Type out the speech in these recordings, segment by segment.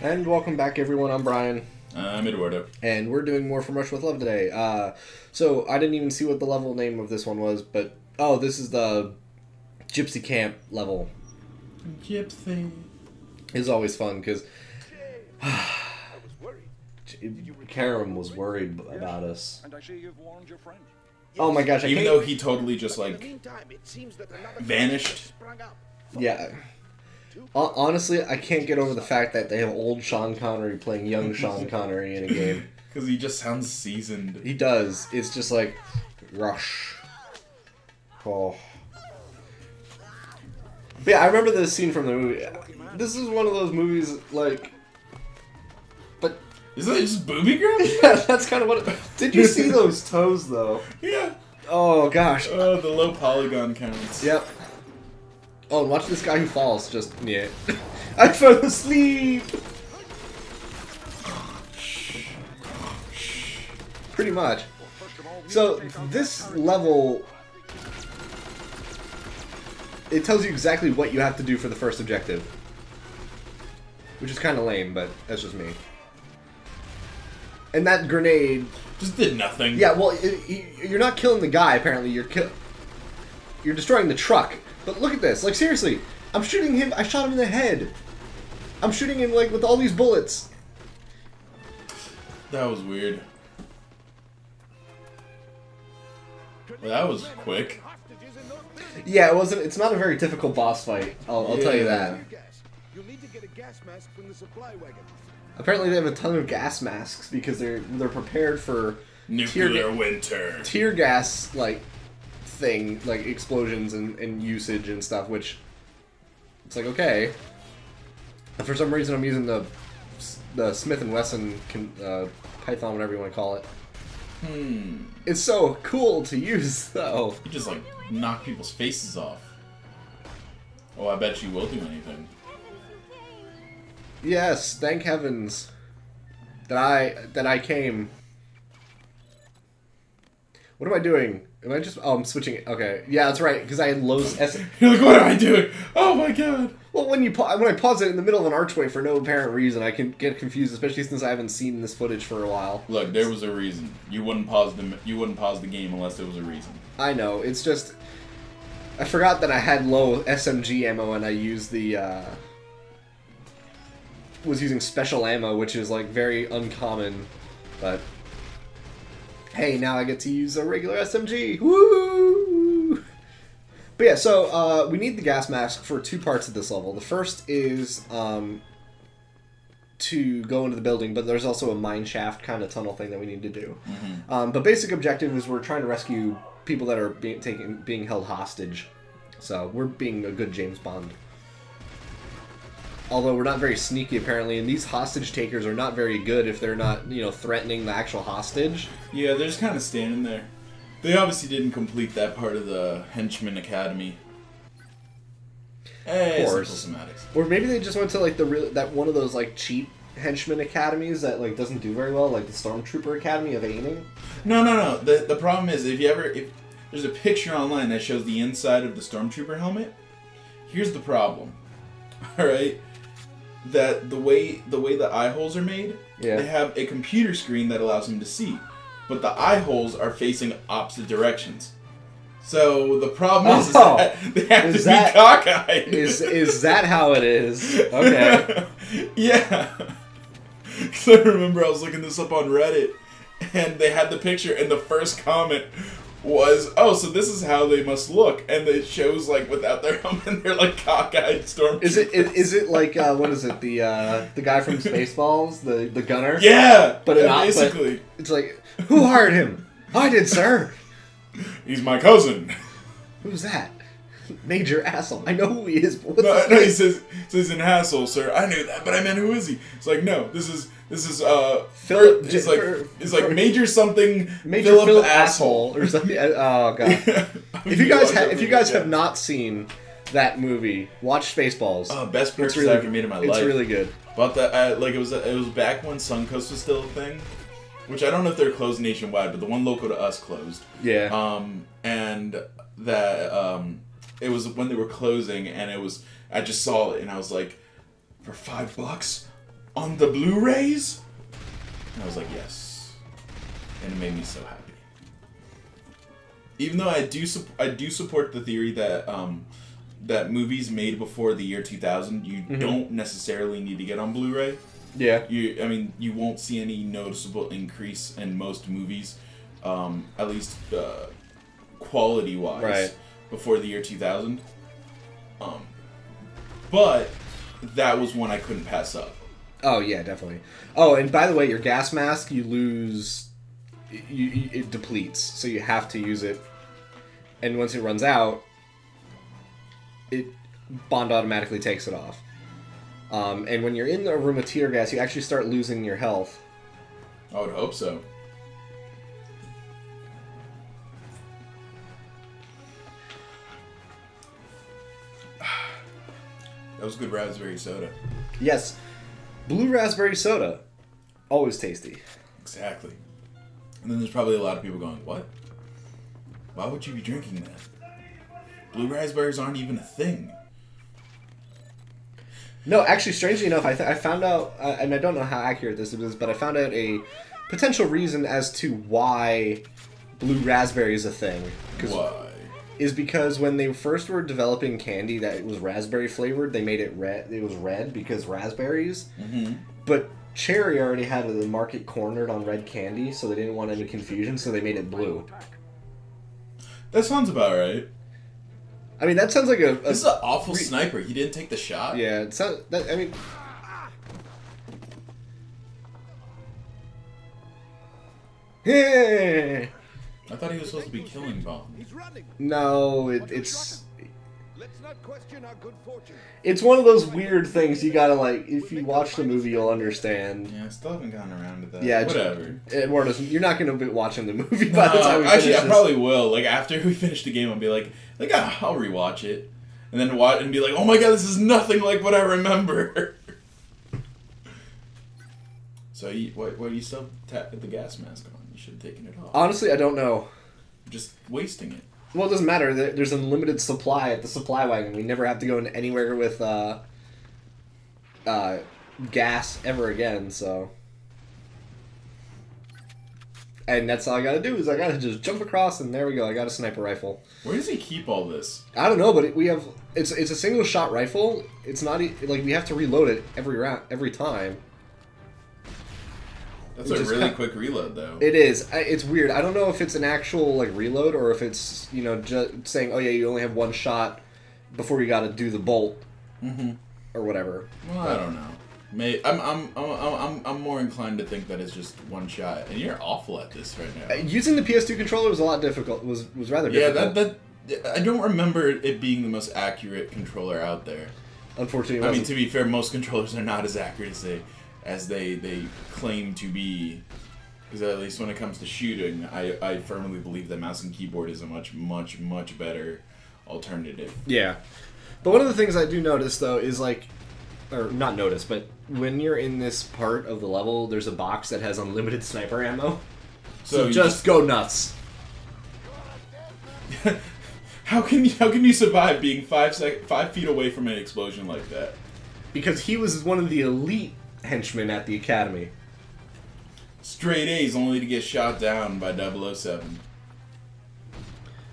And welcome back, everyone. I'm Brian. I'm Eduardo. And we're doing more from Rush with Love today. So I didn't even see what the level name of this one was, but... Oh, this is the Gypsy Camp level. Gypsy. It's always fun, because... Karam was worried about us. And I see you've warned your friend. Oh my gosh, Even though he totally just, like, vanished. Yeah. Honestly, I can't get over the fact that they have old Sean Connery playing young Sean Connery in a game. Because he just sounds seasoned. He does. It's just like, Rush. Oh. But yeah, I remember this scene from the movie. This is one of those movies, like... But... Isn't it just booby grabbing? Yeah, that's kind of what it... Did you see those toes, though? Yeah. Oh, gosh. Oh, the low polygon counts. Yep. Oh, and watch this guy who falls. Just, yeah. I fell asleep! Pretty much. So, this level... It tells you exactly what you have to do for the first objective. Which is kind of lame, but that's just me. And that grenade... Just did nothing. Yeah, well, you're not killing the guy, apparently. You're destroying the truck. But look at this. Like, seriously. I'm shooting him. I shot him in the head. I'm shooting him, like, with all these bullets. That was weird. Well, that was quick. Yeah, it wasn't. It's not a very difficult boss fight. I'll tell you that. You'll need to get a gas mask from the supply wagon. Apparently, they have a ton of gas masks because they're prepared for Nuclear winter. Tear gas, like, thing, like explosions and usage and stuff. Which it's like, okay. And for some reason, I'm using the Smith and Wesson Python, whatever you want to call it. It's so cool to use, though. You just, like, knock people's faces off. Oh, I bet you will do anything. Yes, thank heavens that I came. What am I doing? Am I just... Oh, I'm switching it. Okay. Yeah, that's right, because I had low... You're like, what am I doing? Oh my god! Well, when I pause it in the middle of an archway for no apparent reason, I can get confused, especially since I haven't seen this footage for a while. Look, there was a reason. You wouldn't pause the game unless there was a reason. I know. It's just... I forgot that I had low SMG ammo and I used the... was using special ammo, which is, like, very uncommon, but... Hey, now I get to use a regular SMG! Woo! But yeah, so, we need the gas mask for two parts of this level. The first is, to go into the building, but there's also a mine shaft kind of tunnel thing that we need to do. But basic objective is we're trying to rescue people that are being held hostage. So, we're being a good James Bond. Although we're not very sneaky, apparently, and these hostage takers are not very good if they're not, you know, threatening the actual hostage. Yeah, they're just kind of standing there. They obviously didn't complete that part of the Henchman Academy. Hey, of course. simple semantics. Or maybe they just went to, like, that one of those, like, cheap Henchman Academies that, like, doesn't do very well, like the Stormtrooper Academy of aiming. No. The problem is, if there's a picture online that shows the inside of the Stormtrooper helmet, here's the problem. Alright? That the way the eye holes are made, they have a computer screen that allows them to see, but the eye holes are facing opposite directions. So the problem is that they have to be cockeyed. Is that how it is? Okay. Yeah. Because I remember I was looking this up on Reddit, and they had the picture, and the first comment was, oh, so this is how they must look, and it shows, like, without their helmet, and they're like cockeyed stormtroopers. Is it like what is it, the guy from Spaceballs, the gunner? Yeah, but basically, it's like, who hired him? I did, sir. He's my cousin. Who's that? Major asshole. I know who he is. But no, he says he's an asshole, sir. I knew that, but I meant, who is he? It's like, no, this is Philip. It's like Major something. Major Philip asshole or something. Oh god. If you guys have not seen that movie, watch Spaceballs. Oh, best purchase I ever made in my life. It's really good. But it was back when Suncoast was still a thing, which I don't know if they're closed nationwide, but the one local to us closed. Yeah. And that it was when they were closing, and I just saw it, and I was like, for $5, on the Blu-rays? And I was like, yes. And it made me so happy. Even though I do support the theory that that movies made before the year 2000 you don't necessarily need to get on Blu-ray. Yeah. I mean, you won't see any noticeable increase in most movies, at least quality-wise, right, before the year 2000. But that was one I couldn't pass up. Oh yeah, definitely. Oh, and by the way, your gas mask, you lose. It depletes, so you have to use it. And once it runs out, Bond automatically takes it off. And when you're in a room of tear gas, you actually start losing your health. I would hope so. That was good raspberry soda. Yes. Blue raspberry soda. Always tasty. Exactly. And then there's probably a lot of people going, what? Why would you be drinking that? Blue raspberries aren't even a thing. No, actually, strangely enough, I found out, and I don't know how accurate this is, but I found out a potential reason as to why blue raspberry is a thing. Why? Is because when they first were developing candy that was raspberry flavored, they made it red. It was red because raspberries. Mm-hmm. But cherry already had the market cornered on red candy, so they didn't want any confusion, so they made it blue. That sounds about right. I mean, that sounds like a this is an awful sniper. He didn't take the shot. Yeah, it sounds. I mean. Hey! I thought he was supposed to be killing Bond. No, it's. Let's not question our good fortune. It's one of those weird things you gotta like. If you watch the movie, you'll understand. Yeah, I still haven't gotten around to that. Yeah, whatever. You're not gonna be watching the movie by the time we actually, finish I probably will. Like after we finish the game, I'll be like, I'll rewatch it, and then watch and be like, oh my god, this is nothing like what I remember. So, why do you still tap the gas mask on? You should have taken it off. Honestly, I don't know. Just wasting it. Well, it doesn't matter. There's unlimited supply at the supply wagon. We never have to go in anywhere with gas ever again, so. And that's all I gotta do is I gotta just jump across, and there we go. I got a sniper rifle. Where does he keep all this? I don't know, but we have. It's a single shot rifle. It's not like we have to reload it every time. That's a really quick reload, though. It is. It's weird. I don't know if it's an actual like reload or if it's just saying, oh yeah, you only have one shot before you got to do the bolt, or whatever. Well, I don't know. I'm more inclined to think that it's just one shot, and you're awful at this right now. Using the PS2 controller was a lot difficult. Was rather difficult. Yeah, I don't remember it being the most accurate controller out there. Unfortunately, I mean, to be fair, most controllers are not as accurate as they claim to be. Because at least when it comes to shooting, I firmly believe that mouse and keyboard is a much, much, much better alternative. Yeah. But one of the things I do notice, though, is like... Or not notice, but when you're in this part of the level, there's a box that has unlimited sniper ammo. So just go nuts. How can you survive being 5 feet away from an explosion like that? Because he was one of the elite henchmen at the academy. Straight A's only to get shot down by 007.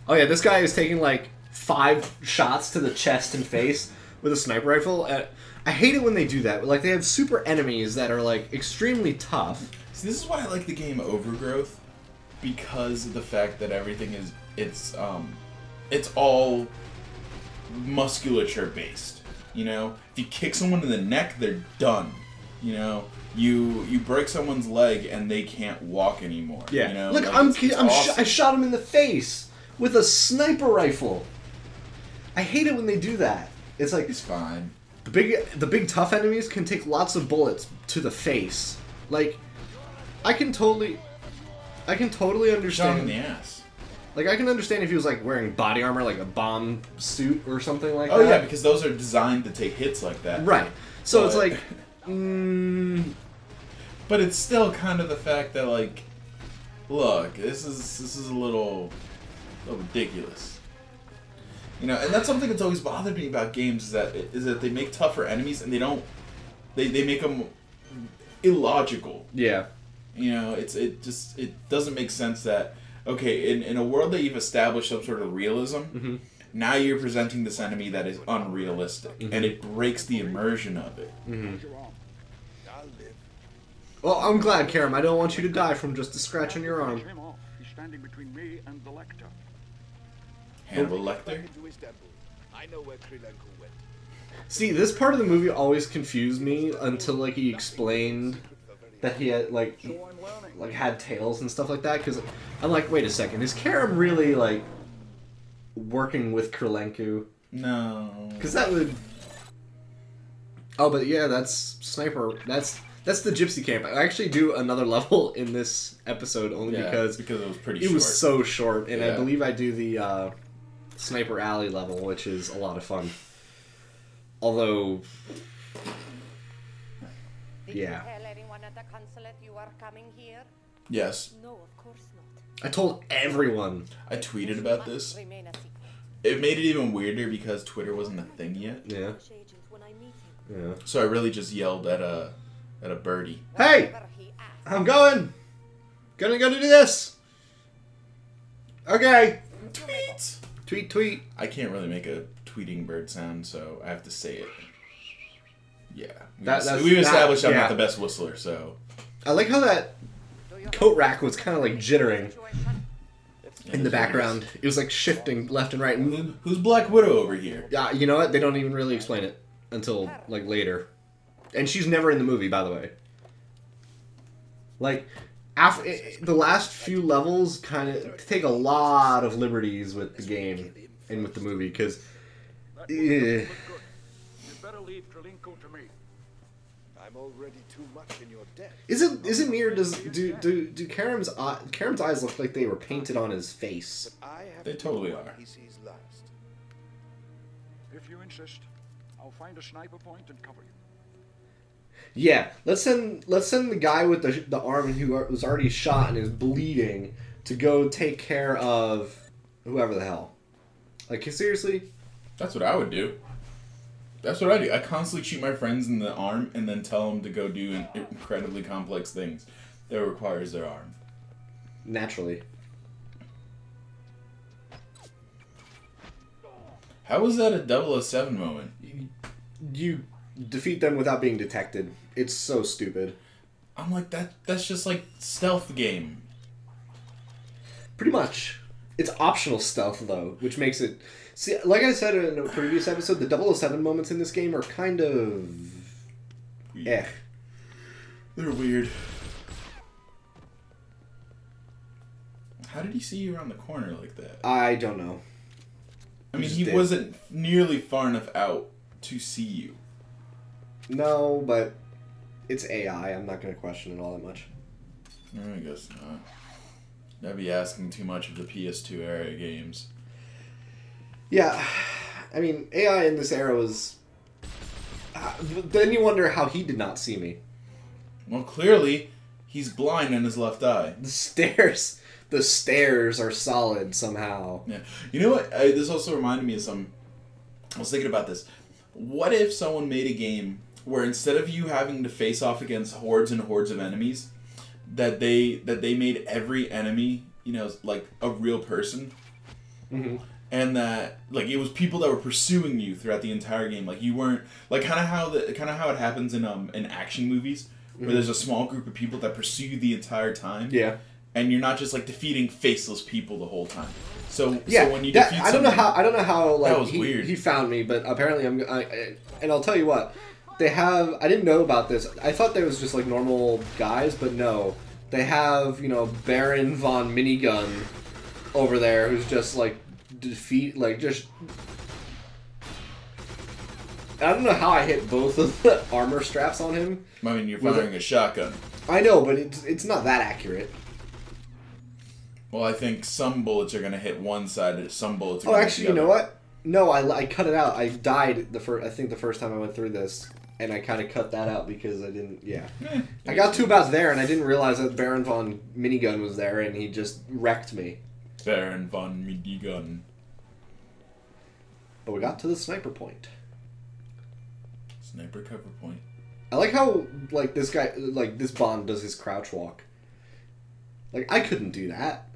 Oh yeah, this guy is taking like 5 shots to the chest and face with a sniper rifle. I hate it when they do that. Like, they have super enemies that are like extremely tough. See, this is why I like the game Overgrowth, because of the fact that everything is it's all musculature based. You know, if you kick someone in the neck, they're done. You know, you break someone's leg and they can't walk anymore. Yeah. You know? Look, like, awesome. I shot him in the face with a sniper rifle. I hate it when they do that. It's like he's fine. The big tough enemies can take lots of bullets to the face. Like, I can totally understand. Shot him in the ass. Like, I can understand if he was like wearing body armor, like a bomb suit or something like that. Oh yeah, because those are designed to take hits like that. Right. So it's like. But it's still kind of the fact that, like, look, this is a little ridiculous. You know, and that's something that's always bothered me about games is that they make tougher enemies and they make them illogical. Yeah. You know, it doesn't make sense that, okay, in a world that you've established some sort of realism, now you're presenting this enemy that is unrealistic, and it breaks the immersion of it. I'll live. Well, I'm glad, Karam. I don't want you to die from just a scratch on your arm. Him off. He's standing between me and the Lecter. Hannibal Back Lecter? into Istanbul. I know where Krylenko went. See, this part of the movie always confused me until, like, he explained that he had, like had tails and stuff like that, because I'm like, wait a second, is Karam really, like, working with Krylenko? No. Because that would... Oh, but yeah, that's Sniper, that's the Gypsy camp. I actually do another level in this episode only because it was pretty it short. was so short, and I Yeah. believe I do the Sniper Alley level, which is a lot of fun. Although... Did Yeah. you tell anyone at the consulate you are coming here? Yes. No, of course not. I told everyone. I tweeted about this. Remain a secret. It made it even weirder because Twitter wasn't a thing yet. Yeah. Agent when I meet him. Yeah. So I really just yelled at a birdie. Hey! Whatever he asks. I'm going! Gonna go do this! Okay! Tweet! Tweet, tweet. I can't really make a tweeting bird sound, so I have to say it. Yeah. We've established I'm yeah. not the best whistler, so... I like how that coat rack was kind of like jittering in the background. It was like shifting left and right. And, Who's Black Widow over here? you know what? They don't even really explain it until like later. And she's never in the movie, by the way. Like, after the last few levels kind of take a lot of liberties with the game and with the movie, because... That will look good. You'd better leave Krylenko to me. I'm already too much in your debt. Is it me, or do Karam's eyes look like they were painted on his face? I have They to totally do what are. he sees last. If you insist, I'll find a sniper point and cover you. Yeah, let's send the guy with the arm who was already shot and is bleeding to go take care of whoever the hell. Like, seriously? That's what I would do. That's what I do. I constantly shoot my friends in the arm and then tell them to go do incredibly complex things that requires their arm. Naturally. How was that a 007 moment? You defeat them without being detected. It's so stupid. I'm like, that's just like stealth game. Pretty much. It's optional stealth, though, which makes it... See, like I said in a previous episode, the 007 moments in this game are kind of... Weird. They're weird. How did he see you around the corner like that? I don't know. I mean, just he did. wasn't nearly far enough out to see you. No, but it's AI. I'm not going to question it all that much. I guess not. That'd be asking too much of the PS2 era games. Yeah, I mean, AI in this era was... then you wonder how he did not see me. Well, clearly, he's blind in his left eye. The stairs are solid somehow. Yeah. You know what? This also reminded me of some... I was thinking about this. What if someone made a game where instead of you having to face off against hordes and hordes of enemies, that they made every enemy, you know, like a real person, and that like it was people that were pursuing you throughout the entire game. Like you weren't like kind of how it happens in action movies where there's a small group of people that pursue you the entire time. Yeah. And you're not just like defeating faceless people the whole time. So Yeah, so when you that, defeat I don't know how like that was weird. he found me, but apparently and I'll tell you what, they have. I didn't know about this. I thought there was just like normal guys, but no, they have Baron von Minigun over there who's just like just. I don't know how I hit both of the armor straps on him. I mean, you're firing a shotgun. I know, but it's not that accurate. Well, I think some bullets are gonna hit one side, and some bullets. Are Oh, gonna actually, hit you the know other. what? No, I cut it out. I died I think the first time I went through this, and I kind of cut that out because I didn't. Yeah, I got to about there, and I didn't realize that Baron von Minigun was there, and he just wrecked me. Baron von Minigun. But we got to the sniper point. Sniper cover point. I like how, like, this guy, like, this Bond does his crouch walk. Like, I couldn't do that.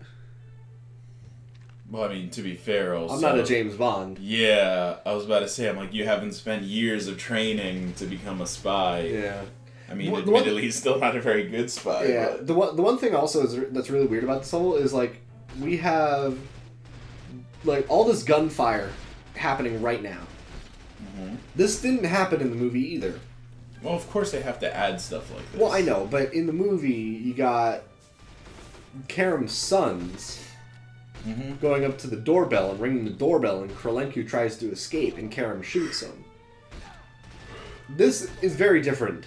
Well, I mean, to be fair, also... I'm not a James Bond. Yeah, I was about to say, I'm like, you haven't spent years of training to become a spy. Yeah. I mean, Well, admittedly, he's still not a very good spy. Yeah, But... the one thing also is that's really weird about this level is, like, we have, like, all this gunfire happening right now. Mm-hmm. This didn't happen in the movie either. Well, of course they have to add stuff like this. Well, I know, but in the movie, you got Karam's sons Mm-hmm. going up to the doorbell and ringing the doorbell, and Krylenko tries to escape, and Karam shoots him. This is very different.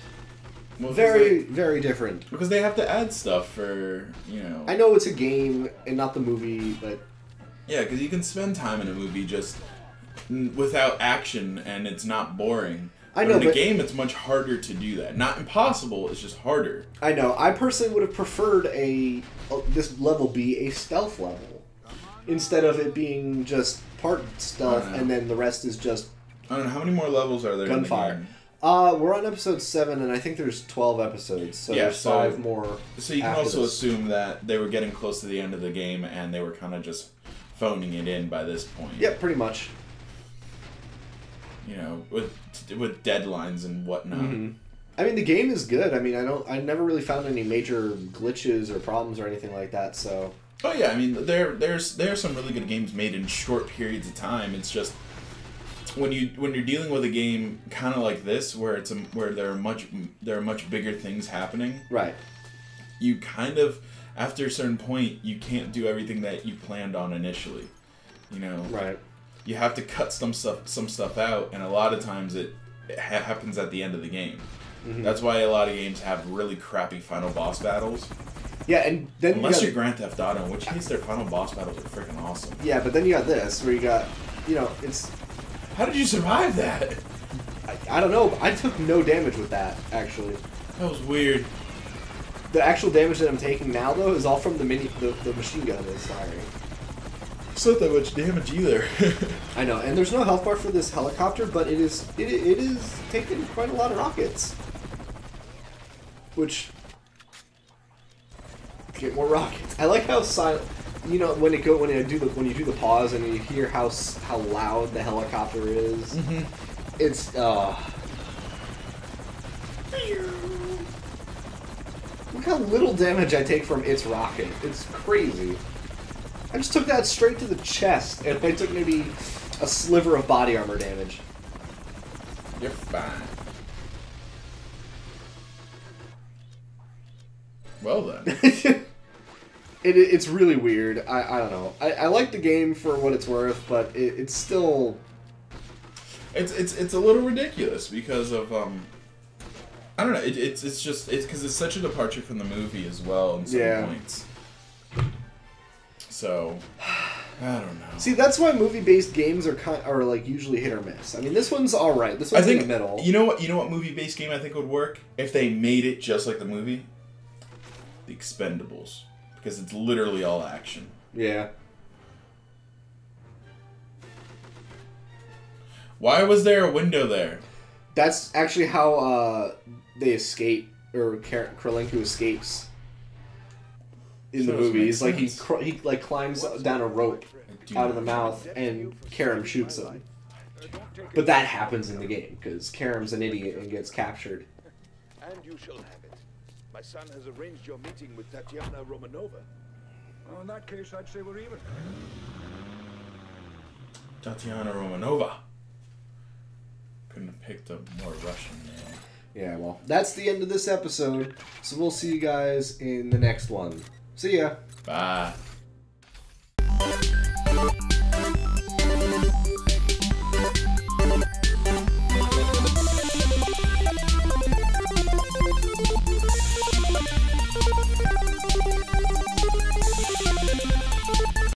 Well, Very different. Because they have to add stuff for, you know... I know it's a game and not the movie, but... Yeah, because you can spend time in a movie just without action, and it's not boring. I know, but in a but- game, it's much harder to do that. Not impossible, it's just harder. I know. I personally would have preferred this level be a stealth level, instead of it being just part stealth and then the rest is just I don't know, how many more levels are there gunfire. in the game? We're on episode 7, and I think there's 12 episodes, so Yeah, there's so- 5 more. So you can after also this. assume that they were getting close to the end of the game, and they were kind of just phoning it in by this point. Yep, pretty much. You know, with deadlines and whatnot. Mm-hmm. I mean, the game is good. I mean, I never really found any major glitches or problems or anything like that. So. Oh yeah, I mean, there are some really good games made in short periods of time. It's just when you're dealing with a game kind of like this, where where there are much bigger things happening. Right. You kind of, after a certain point, you can't do everything that you planned on initially. You know. Right. You have to cut some stuff out, and a lot of times it happens at the end of the game. Mm-hmm. That's why a lot of games have really crappy final boss battles. Yeah, and then Unless you're Grand Theft Auto, in which case their final boss battles are freaking awesome. Yeah, but then you got this, where you got, it's... How did you survive that? I don't know, but I took no damage with that, actually. That was weird. The actual damage that I'm taking now, though, is all from the machine gun that's firing. It's not that much damage either. I know, and there's no health bar for this helicopter, but it is taking quite a lot of rockets. Which... Get more rockets. I like how silent... You know, when you do the pause and you hear how loud the helicopter is. Mm-hmm. It's look how little damage I take from its rocket. It's crazy. I just took that straight to the chest, and I took maybe a sliver of body armor damage. You're fine. Well then. It's really weird. I don't know. I like the game for what it's worth, but it's still... It's a little ridiculous because of I don't know. It's because it's such a departure from the movie as well in some points. So I don't know. See, that's why movie-based games are like usually hit or miss. I mean, this one's all right. This one's in the middle. You know what movie-based game I think would work if they made it just like the movie? The Expendables, because it's literally all action. Yeah. Why was there a window there? That's actually how they escape, or Krylenko escapes in the movie. He's like he like climbs down a rope out of the mouth, and Karam shoots him. But that happens in the game because Karam's an idiot and gets captured. And you shall have it. My son has arranged your meeting with Tatiana Romanova. Well, in that case, I'd say we're even. Tatiana Romanova. Couldn't have picked a more Russian name. Yeah, well, that's the end of this episode. So we'll see you guys in the next one. See ya. Bye.